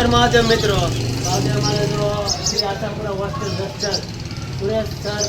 હર મહાદેવ મિત્રો, આજે અમારે જો શ્રી આશાપુરા હોસ્ટેલ દક્ષર સુરેશ સર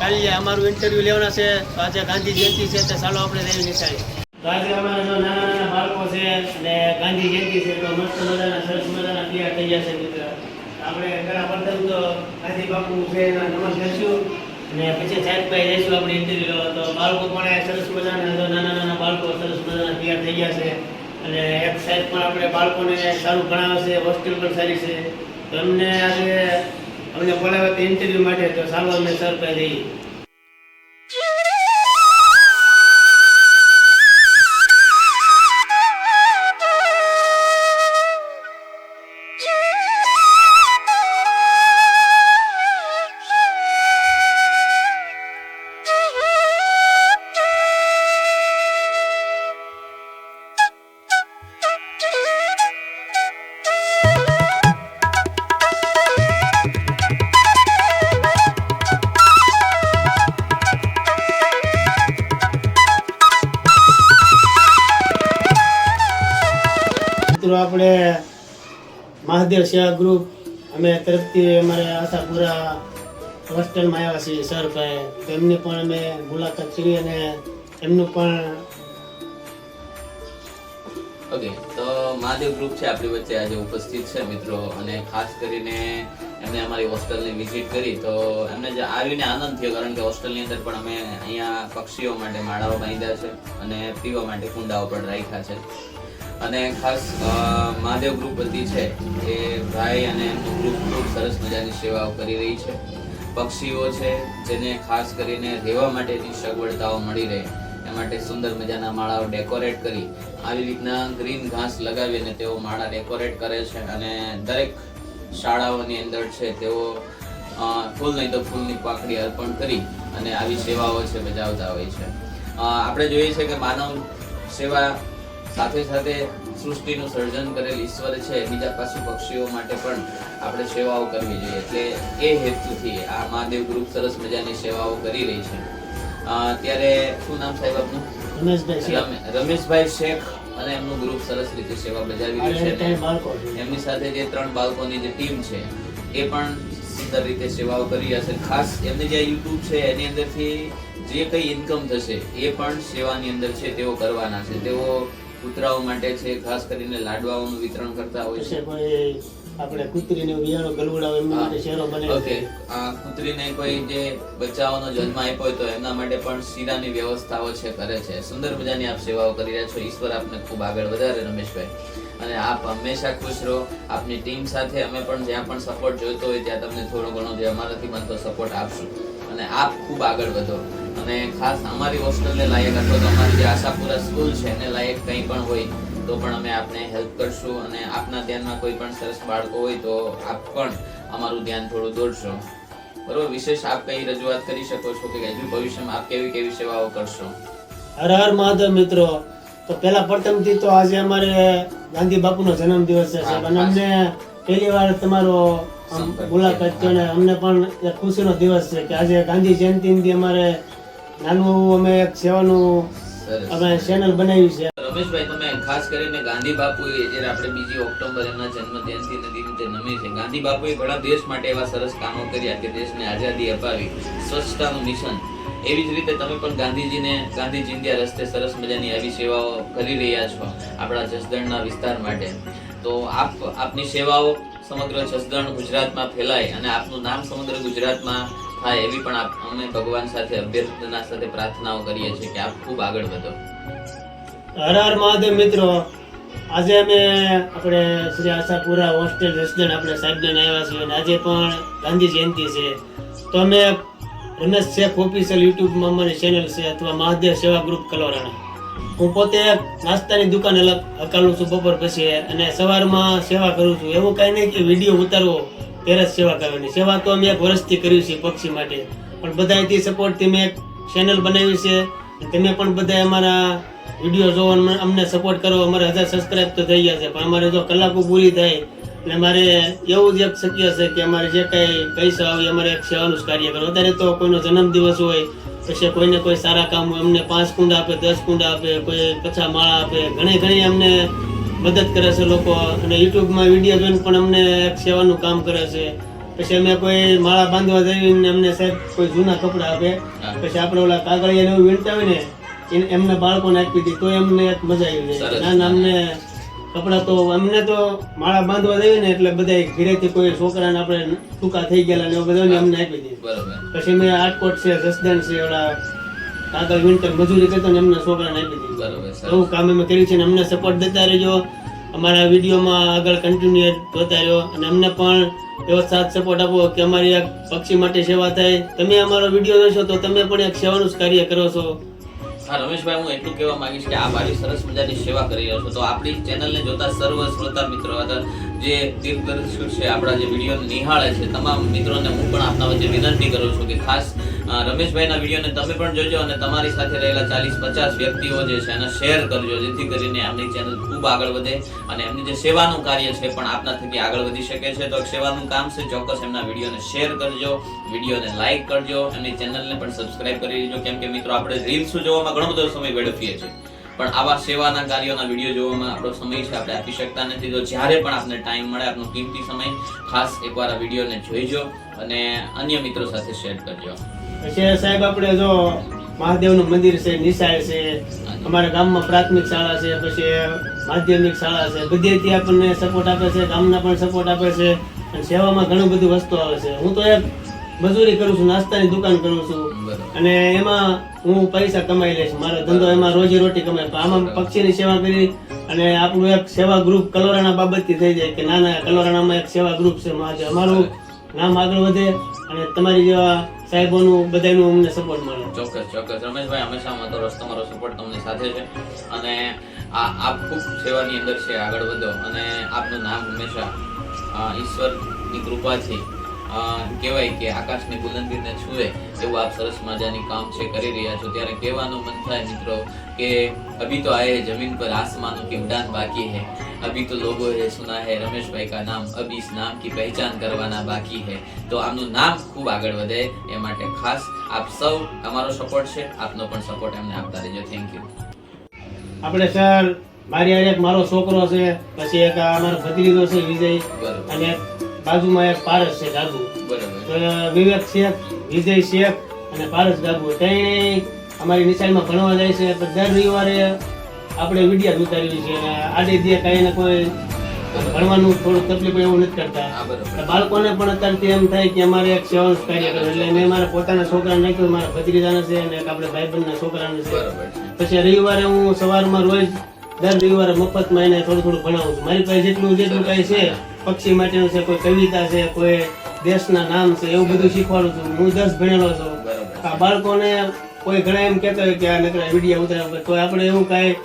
કાલે અમારું ઇન્ટરવ્યૂ લેવાના છે. તો આજે ગાંધી જયંતિ છે, તો ચાલો આપણે રહેવી નિશાળી. તો આજે અમારે જો નાના નાના બાળકો છે અને ગાંધી જયંતિ છે, તો મસ્ત મજાના સરસ મજાના તૈયાર થઈ ગયા છે મિત્ર. આપણે ઘણા પ્રથમ તો ગાંધી બાપુ છે એના નમન કરશું અને પછી સાહેબભાઈ જઈશું આપણે ઇન્ટરવ્યૂ લેવા. તો બાળકો પણ સરસ મજાના નાના નાના બાળકો સરસ મજાના તૈયાર થઈ ગયા છે અને એક સાઈડ પણ આપણે બાળકોને સારું ભણાવે છે, હોસ્ટેલ પણ સારી છે. તો અમને આજે અમને બોલાવે તો ઇન્ટરવ્યૂ માટે, તો ચાલો અમે સર પાસે જઈએ. આપણે મહાદેવ સેવા ગ્રુપ અમે તરફથી અમારે આશાપુરા હોસ્ટેલમાં આવ્યા છીએ સર પાસે. તો એમની પણ અમે મુલાકાત કરી અને એમનું પણ ઓકે. તો મહાદેવ ગ્રુપ છે આપણી વચ્ચે આજે ઉપસ્થિત છે મિત્રો, અને ખાસ કરીને એમને અમારી હોસ્ટેલની વિઝિટ કરી તો એમને જે આવીને આનંદ થયો, કારણ કે હોસ્ટેલની અંદર પણ અમે અહીંયા પક્ષીઓ માટે માળાઓ બાંધ્યા છે અને પીવા માટે કુંડાઓ પણ રાખ્યા છે. અને ખાસ મહાદેવ ગ્રુપ બધી છે એ ભાઈ અને એમનું ગ્રુપ ખૂબ સરસ મજાની સેવાઓ કરી રહી છે. પક્ષીઓ છે જેને ખાસ કરીને રહેવા માટેની સગવડતાઓ મળી રહે એ માટે સુંદર મજાના માળાઓ ડેકોરેટ કરી આવી રીતના ગ્રીન ઘાસ લગાવીને તેઓ માળા ડેકોરેટ કરે છે. અને દરેક શાળાઓની અંદર છે તેઓ ફૂલ નહીં તો ફૂલની પાંખડી અર્પણ કરી અને આવી સેવાઓ છે બજાવતા હોય છે. આપણે જોઈએ છે કે માનવ સેવા સાથે સાથે સૃષ્ટિનું સર્જન કરેલ ઈશ્વર છે, બીજા પશુ પક્ષીઓ માટે પણ આપણે સેવાઓ કરવી જોઈએ. એટલે એ હેતુથી આ મહાદેવ ગ્રુપ સરસ મજાની સેવાઓ કરી રહી છે. ત્યારે શું નામ સાહેબ આપનું? રમેશભાઈ શેખ. અને એમનું ગ્રુપ સરસ રીતે સેવા બજાવી રહ્યું છે. એમની સાથે જે 3 બાળકોની જે ટીમ છે એ પણ સુંદર રીતે સેવાઓ કરી હશે. ખાસ એમની જે યુટ્યુબ છે એની અંદરથી જે કઈ ઇન્કમ થશે એ પણ સેવાની અંદર છે તેઓ કરવાના છે. તેઓ કૂતરાઓ માટે છે ખાસ કરીને લાડવાઓનું વિતરણ કરતા હોય છે. આપણે કૂતરીને વિયાણો ગલવડાવો એમના માટે શેરો બને. ઓકે. આ કૂતરીને કોઈ જે બચ્ચાઓનો જન્મ આપ્યો હોય તો એમના માટે પણ શીરાની વ્યવસ્થાઓ છે કરે છે. સુંદર મજાની આપ સેવાઓ કરી રહ્યા છો. ઈશ્વર આપને ખૂબ આગળ વધારે રમેશભાઈ, અને આપ હંમેશા ખુશ રહો. આપની ટીમ સાથે અમે પણ જ્યાં પણ સપોર્ટ જોઈતો હોય ત્યાં તમને થોડો ઘણો જે અમારાથી બનતો સપોર્ટ આપશું, અને આપ ખૂબ આગળ વધો. અને ખાસ અમારી હોસ્ટેલને લાયક અથવા તો અમારી જે આશાપુરા સ્કૂલ છે એને લાયક કંઈ પણ હોય તો પણ અમે આપને હેલ્પ કરશું. અને આપના ધ્યાનમાં કોઈ પણ સરસ બાળકો હોય તો આપ પણ અમારું ધ્યાન થોડું દોરશો, બરોબર? વિશેષ આપ કઈ રજૂઆત કરી શકો છો કે હજુ ભવિષ્યમાં આપ કેવી કેવી સેવાઓ કરશો? હર હર મહાદેવ મિત્રો. તો પહેલા પ્રથમથી તો આજે અમારે ગાંધી બાપુનો જન્મદિવસ છે અને અમને પહેલી વાર તમારો મુલાકાત થયો અને અમને પણ એક ખુશીનો દિવસ છે કે આજે ગાંધી જયંતિથી અમારે નાનું અમે એક સેવાનું અમે ચેનલ બનાવી છે. રમેશભાઈ, તમે ખાસ કરીને ગાંધી બાપુએ જ્યારે આપણે 2 ઓક્ટોબર એમના જન્મ જયંતિને નિમિત્તે નમી છે, ગાંધી બાપુએ ઘણા દેશ માટે એવા સરસ કામો કર્યા કે દેશને આઝાદી અપાવી, સ્વચ્છતાનું મિશન. એવી જ રીતે તમે પણ ગાંધી ઇન્ડિયા રસ્તે સરસ મજાની આવી સેવાઓ કરી રહ્યા છો આપણા જસદણના વિસ્તાર માટે. તો આપની સેવાઓ સમગ્ર જસદણ ગુજરાતમાં ફેલાય અને આપનું નામ સમગ્ર ગુજરાતમાં થાય એવી પણ અમે ભગવાન સાથે અભ્યર્થના સાથે પ્રાર્થનાઓ કરીએ છીએ કે આપ ખૂબ આગળ વધો. હર હર મહાદેવ મિત્રો. આજે અમે આપણે શ્રી આશાપુરા હોસ્ટેલ જસદણ આપણે સાહેબને આવ્યા છીએ અને આજે પણ ગાંધી જયંતિ છે. તો અમે રમેશ શેખ ઓફિશિયલ યુટ્યુબમાં અમારી ચેનલ છે અથવા મહાદેવ સેવા ગ્રુપ કલોરાણા. હું પોતે નાસ્તાની દુકાન હકાલું છું બપોર પછી અને સવારમાં સેવા કરું છું. એવું કાંઈ નહીં કે વિડીયો ઉતારવો ત્યારે જ સેવા કરવાની. સેવા તો અમે 1 વર્ષથી કર્યું છે પક્ષી માટે, પણ બધાથી સપોર્ટથી મેં એક ચેનલ બનાવી છે. તમે પણ બધા અમારા વિડીયો જોવો, અમને સપોર્ટ કરો. અમારે 1000 સબસ્ક્રાઇબ તો થઈ ગયા છે, પણ અમારે જો કલાકો પૂરી થાય એટલે અમારે એવું જ એક શક્ય છે કે અમારે જે કંઈ પૈસા આવે અમારે એક સેવાનું જ કાર્ય કરો. અત્યારે તો કોઈનો જન્મદિવસ હોય પછી કોઈને કોઈ સારા કામ હોય, અમને 5 કુંડા આપે, 10 કુંડા આપે, કોઈ 50 માળા આપે, ઘણી અમને મદદ કરે છે લોકો, અને યુટ્યુબમાં વિડીયો જોઈને પણ અમને એક સેવાનું કામ કરે છે. પછી અમે કોઈ માળા બાંધવા જઈને અમને સાહેબ કોઈ જૂના કપડાં આપે, પછી આપણે ઓલા કાગળિયા એવું વીણતા હોય ને એમને બાળકોને આપી દીધી તો એમને એક મજા આવી જાય. ના અમને કપડાં તો અમને તો માળા બાંધવા જઈએ ને એટલે બધા ઘરેથી કોઈ છોકરાને આપણે ટૂંકા થઈ ગયેલા ને એવું બધા અમને આપી દીધું. પછી મેં આટકોટ છે, જસદણ છે, ઓલા કાગળ વીણતર મજૂરી કરતો ને એમના છોકરાને આપી દીધું. એવું કામ અમે કર્યું છે ને અમને સપોર્ટ દેતા રહેજો, અમારા વિડીયોમાં આગળ કન્ટિન્યુ જોતા રહ્યો, અને અમને પણ એવો સાથ સપોર્ટ આપો કે અમારી એક પક્ષી માટે સેવા થાય. તમે અમારો વિડીયો જોશો તો તમે પણ એક સેવાનું જ કાર્ય કરો છો. હા રમેશભાઈ, હું એટલું કહેવા માંગીશ કે આપ આવી સરસ મજાની સેવા કરી રહ્યા છો, તો આપણી ચેનલને જોતા સર્વ શ્રોતા મિત્રો જે તીર્થદર્શક છે, આપણા જે વિડીયો નિહાળે છે, તમામ મિત્રોને હું પણ આપના વચ્ચે વિનંતી કરું છું કે ખાસ રમેશભાઈના વિડીયોને તમે પણ જોજો અને તમારી સાથે રહેલા 40-50 વ્યક્તિઓ જે છે એને શેર કરજો, જેથી કરીને એમની ચેનલ ખૂબ આગળ વધે અને એમની જે સેવાનું કાર્ય છે પણ આપના થકી આગળ વધી શકે છે. તો સેવાનું કામ છે, ચોક્કસ એમના વિડીયોને શેર કરજો, વિડીયોને લાઈક કરજો, એમની ચેનલને પણ સબસ્ક્રાઇબ કરી લેજો, કેમ કે મિત્રો આપણે રીલ્સ જોવામાં ઘણો બધો સમય વેડફીએ છીએ, પણ આવા સેવાના કાર્યોના વિડીયો જોવામાં આપણો સમય છે આપણે આપી શકતા નથી. તો જ્યારે પણ આપને ટાઈમ મળે, આપનો કિંમતી સમય, ખાસ એકવાર આ વિડીયોને જોઈજો અને અન્ય મિત્રો સાથે શેર કરજો. પછી સાહેબ આપણે જો મહાદેવનું મંદિર છે, નિશાળ છે, અમારા ગામમાં પ્રાથમિક શાળા છે, પછી માધ્યમિક શાળા છે, બધેથી આપણને સપોર્ટ આપે છે, ગામના પણ સપોર્ટ આપે છે, અને સેવામાં ઘણું બધું વસ્તુ આવે છે. હું તો એક મજૂરી કરું છું, નાસ્તાની દુકાન કરું છું, અને એમાં હું પૈસા કમાઈ લઈશ, મારો ધંધો એમાં રોજી રોટી કમાય. આમાં પક્ષીની સેવા કરી અને આપણું એક સેવા ગ્રુપ કલોરાણા બાબતથી થઈ જાય કે ના કલોરાણામાં એક સેવા ગ્રુપ છે, અમારું નામ આગળ વધે અને તમારી જેવા સાહેબોનું બધાનું અમને સપોર્ટ મળે. ચોક્કસ રમેશભાઈ, હંમેશા તમારો સપોર્ટ તમને સાથે છે અને આપ ખૂબ સેવાની અંદર છે, આગળ વધો અને આપનું નામ હંમેશા ઈશ્વરની કૃપાથી કહેવાય કે આકાશની બુલંદીને છૂએ એવું આપ સરસ મજાની કામ છે કરી રહ્યા છો. ત્યારે કહેવાનું મન થાય મિત્રો કે અભી તો આયે જમીન પર આસમાનों की उड़ान बाकी है, अभी तो लोगों ने सुना है रमेशભાઈ का नाम, अब इस नाम की पहचान करवाना बाकी है. તો આમનું નામ ખૂબ આગળ વધે એ માટે ખાસ આપ સૌ અમારો સપોર્ટ છે, આપનો પણ સપોર્ટ એમને આપતા રહેજો. Thank you. આપણે સર મારી હારે એક મારો છોકરો છે, પછી એક અમારો ભત્રીજો છે વિજય, અને બાજુમાં એક પારસ છે ગાબુ. વિવેક શેખ, વિજય શેખ અને પારસ ગાબુ ત્રણેય અમારી નિશાળમાં ભણવા જાય છે. દર રવિવારે આપણે વિડીયો ઉતારીએ છીએ, આડે દે કાંઈ ને કોઈ ભણવાનું થોડું તકલીફ એવું નથી કરતા. બાળકોને પણ અત્યારથી એમ થાય કે અમારે એક સેવાનું કાર્ય કરવું, એટલે મેં મારા પોતાના છોકરાને નાખ્યું, મારા ભત્રીજાને છે અને આપણે ભાઈબંધના છોકરાને છે. પછી રવિવારે હું સવારમાં રોજ દર રવિવારે મફતમાં એને થોડું થોડું ભણાવું છું. મારી પાસે જેટલું કાંઈ છે, પક્ષી માટેનું છે, કોઈ કવિતા છે, કોઈ દેશના નામ છે, એવું બધું શીખવાડું છું. હું 10 ભણેલો છું. આ બાળકોને કોઈ ઘણા એમ કહેતા હોય કે આ નકરા વિડીયો ઉતારે, તો આપણે એવું કાંઈ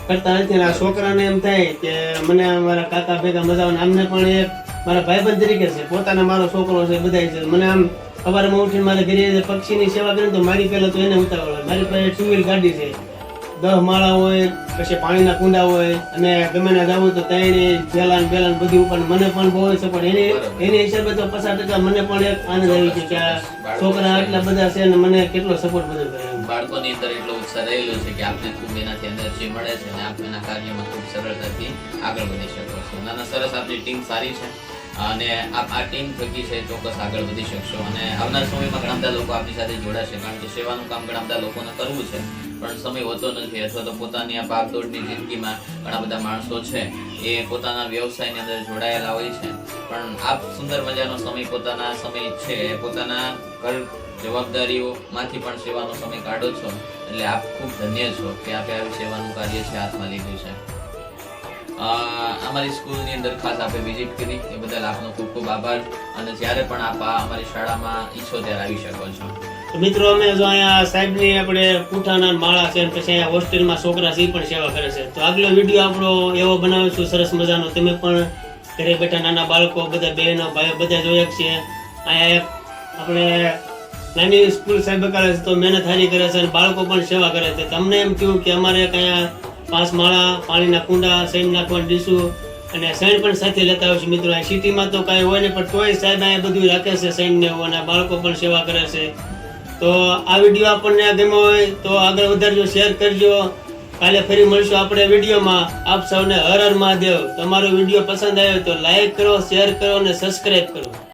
કરતા નથી. આ છોકરાને એમ થાય કે મને મારા કાકા ભેગા મજા આવે, આમને પણ એક મારા ભાઈબંધ તરીકે છે, પોતાના મારો છોકરો છે, બધા છે. મને આમ સવારમાં ઉઠીને મારા ઘરે પક્ષીની સેવા કરીને તો મારી પહેલા તો એને ઉતાવળ હોય. મારી પાસે 2 વ્હીલ ગાડી છે, 10 માળા હોય, પછી પાણીના કુંડા હોય, અને ગમે ના જવું તો ત્યાં જેલાન બેલાન બધી ઉપર મને પણ બહુ સપોર્ટ. એની હિસાબે તો 50% મને પણ એક આનંદ આવી છે કે આ છોકરા આટલા બધા છે અને મને કેટલો સપોર્ટ બધો કરે. બાળકોની અંદર એટલો ઉત્સાહ રહેલો છે કે આપને ખૂબ એનાથી એનર્જી મળે છે અને આપ એના કાર્યમાં ખૂબ સરળતાથી આગળ વધી શકો છો. નાના સરસ, આપની ટીમ સારી છે અને આપ આ ટીમ થકી છે ચોક્કસ આગળ વધી શકશો અને આવનાર સમયમાં ઘણા બધા લોકો આપની સાથે જોડાશે, કારણ કે સેવાનું કામ ઘણા બધા લોકોને કરવું છે પણ સમય હોતો નથી, અથવા તો પોતાની આ ભાગદોડની જિંદગીમાં ઘણા બધા માણસો છે એ પોતાના વ્યવસાયની અંદર જોડાયેલા હોય છે, પણ આપ સુંદર મજાનો સમય, પોતાના સમય છે પોતાના ઘર જવાબદારીઓમાંથી પણ સેવાનો સમય કાઢો છો, એટલે આપ ખૂબ ધન્ય છો કે આપે આવી સેવાનું કાર્ય છે હાથમાં લીધું છે. અમારી સ્કૂલની અંદર ખાસ આપે વિઝિટ કરી એ બદલ આપનો ખૂબ ખૂબ આભાર, અને જ્યારે પણ આપ અમારી શાળામાં ઈચ્છો ત્યારે આવી શકો છો. મિત્રો અમે જો અહીંયા સાહેબની આપણે પૂઠાના માળા છે, પછી અહીંયા હોસ્ટેલમાં છોકરા છે પણ સેવા કરે છે, તો આગલો વિડીયો આપણો એવો બનાવીશું સરસ મજાનો. તમે પણ ઘરે બેઠા નાના બાળકો બધા બહેનો ભાઈઓ બધા જોઈએ છે. અહીંયા એક આપણે નાની સ્કૂલ સાહેબ કરે છે તો મહેનત હારી કરે છે અને બાળકો પણ સેવા કરે છે. તમને એમ થયું કે અમારે અહીંયા 5 માળા, પાણીના કુંડા, સૈન નાખવાની ડીશું અને સૈન પણ સાથે લેતા હોય છે. મિત્રો આ સિટીમાં તો કાંઈ હોય ને, પણ તોય સાહેબ અહીંયા બધું રાખે છે સૈન ને એવું, અને બાળકો પણ સેવા કરે છે. તો આ વિડીયો આપણને ગમ્યો હોય તો આગળ વધારજો, શેર કરજો કાલે ફરી મળશું આપણે વિડીયોમાં. આપ સૌને હર હર મહાદેવ. તમારો વિડીયો પસંદ આવ્યો તો લાઈક કરો, શેર કરો અને સબસ્ક્રાઇબ કરો.